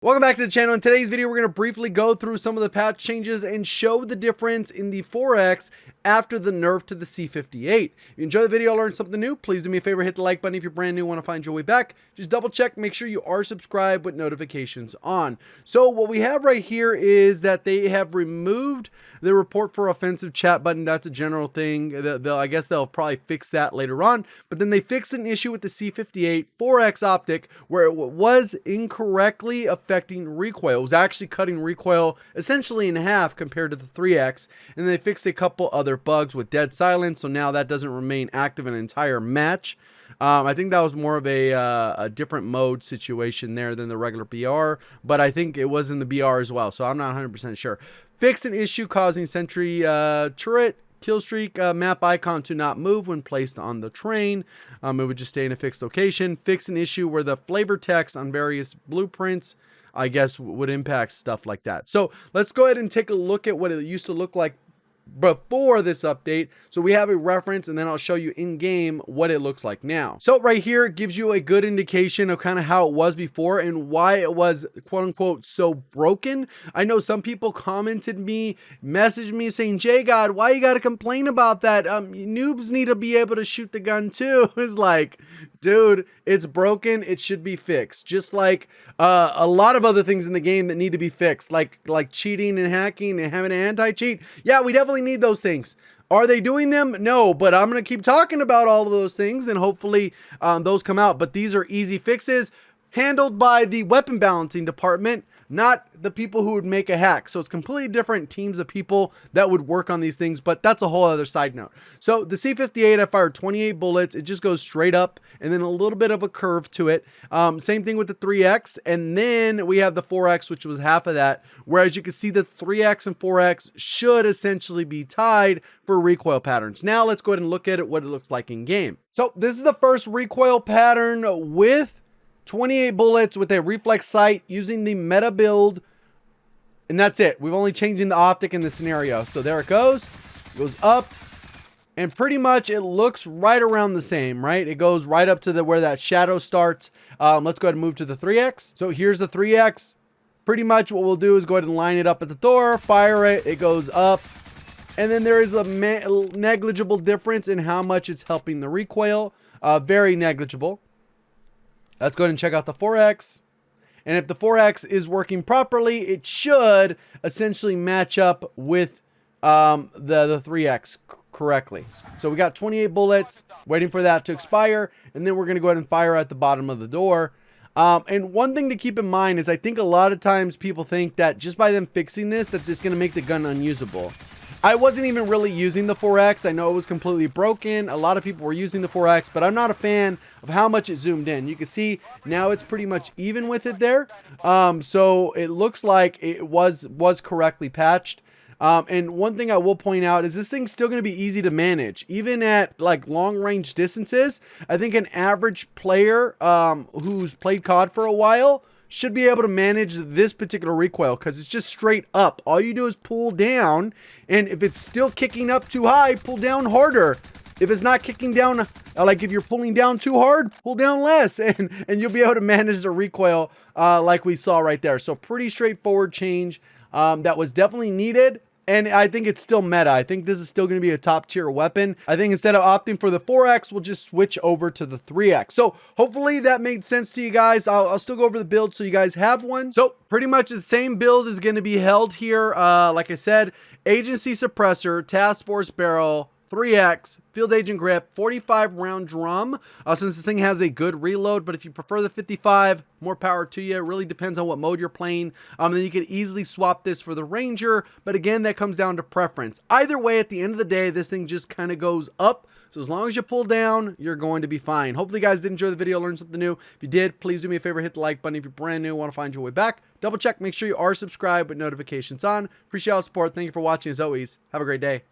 Welcome back to the channel. In today's video, we're going to briefly go through some of the patch changes and show the difference in the 4X after the nerf to the C58. If you enjoy the video, learn something new, please do me a favor, hit the like button. If you're brand new, want to find your way back, just double check, make sure you are subscribed with notifications on. So what we have right here is that they have removed the report for offensive chat button. That's a general thing. I guess they'll probably fix that later on, but then they fixed an issue with the C58 4X optic where it was incorrectly affecting recoil. It was actually cutting recoil essentially in half compared to the 3X, and they fixed a couple other bugs with dead silence, so now that doesn't remain active an entire match. I think that was more of a different mode situation there than the regular BR, but I think it was in the BR as well, so I'm not 100% sure. Fix an issue causing sentry turret killstreak map icon to not move when placed on the train. It would just stay in a fixed location. Fix an issue where the flavor text on various blueprints, I guess, would impact stuff like that. So let's go ahead and take a look at what it used to look like before this update, so we have a reference, and then I'll show you in game what it looks like now. So right here it gives you a good indication of kind of how it was before and why it was quote unquote so broken. I know some people commented me, messaged me saying, JGOD, why you gotta complain about that? Noobs need to be able to shoot the gun too. It's like, dude, it's broken, it should be fixed. Just like a lot of other things in the game that need to be fixed, like cheating and hacking and having an anti-cheat. Yeah, we definitely need those things. Are they doing them? No, but I'm going to keep talking about all of those things, and hopefully those come out. But these are easy fixes handled by the weapon balancing department, not the people who would make a hack. So it's completely different teams of people that would work on these things, but that's a whole other side note. So the C58, I fired 28 bullets. It just goes straight up and then a little bit of a curve to it. Same thing with the 3X. And then we have the 4X, which was half of that. Whereas you can see the 3X and 4X should essentially be tied for recoil patterns. Now let's go ahead and look at it, what it looks like in game. So this is the first recoil pattern with 28 bullets with a reflex sight using the meta build, and that's it. We've only changing the optic in the scenario. So there it goes up, and pretty much it looks right around the same, right? It goes right up to the where that shadow starts. Let's go ahead and move to the 3X. So here's the 3X. Pretty much what we'll do is go ahead and line it up at the door, fire it, it goes up, and then there is a negligible difference in how much it's helping the recoil. Very negligible. Let's go ahead and check out the 4X. And if the 4X is working properly, it should essentially match up with the 3X correctly. So we got 28 bullets, waiting for that to expire, and then we're going to go ahead and fire at the bottom of the door. And one thing to keep in mind is I think a lot of times people think that just by them fixing this, that it's going to make the gun unusable. I wasn't even really using the 4X. I know it was completely broken. A lot of people were using the 4X, but I'm not a fan of how much it zoomed in. You can see now it's pretty much even with it there. So it looks like it was correctly patched. And one thing I will point out is this thing's still going to be easy to manage. Even at like long range distances, I think an average player who's played COD for a while should be able to manage this particular recoil because it's just straight up. All you do is pull down, and if it's still kicking up too high, pull down harder. If it's not kicking down, like if you're pulling down too hard, pull down less, and you'll be able to manage the recoil like we saw right there. So pretty straightforward change that was definitely needed. And I think it's still meta. I think this is still going to be a top tier weapon. I think instead of opting for the 4X, we'll just switch over to the 3X. So hopefully that made sense to you guys. I'll still go over the build so you guys have one. So pretty much the same build is going to be held here. Like I said, agency suppressor, task force barrel, 3X, field agent grip, 45 round drum, since this thing has a good reload. But if you prefer the 55, more power to you. It really depends on what mode you're playing. Then you could easily swap this for the Ranger, but again, that comes down to preference. Either way, at the end of the day, this thing just kind of goes up. So as long as you pull down, you're going to be fine. Hopefully you guys did enjoy the video, learned something new. If you did, please do me a favor, hit the like button. If you're brand new, want to find your way back, double check, make sure you are subscribed with notifications on. Appreciate all the support. Thank you for watching. As always, have a great day.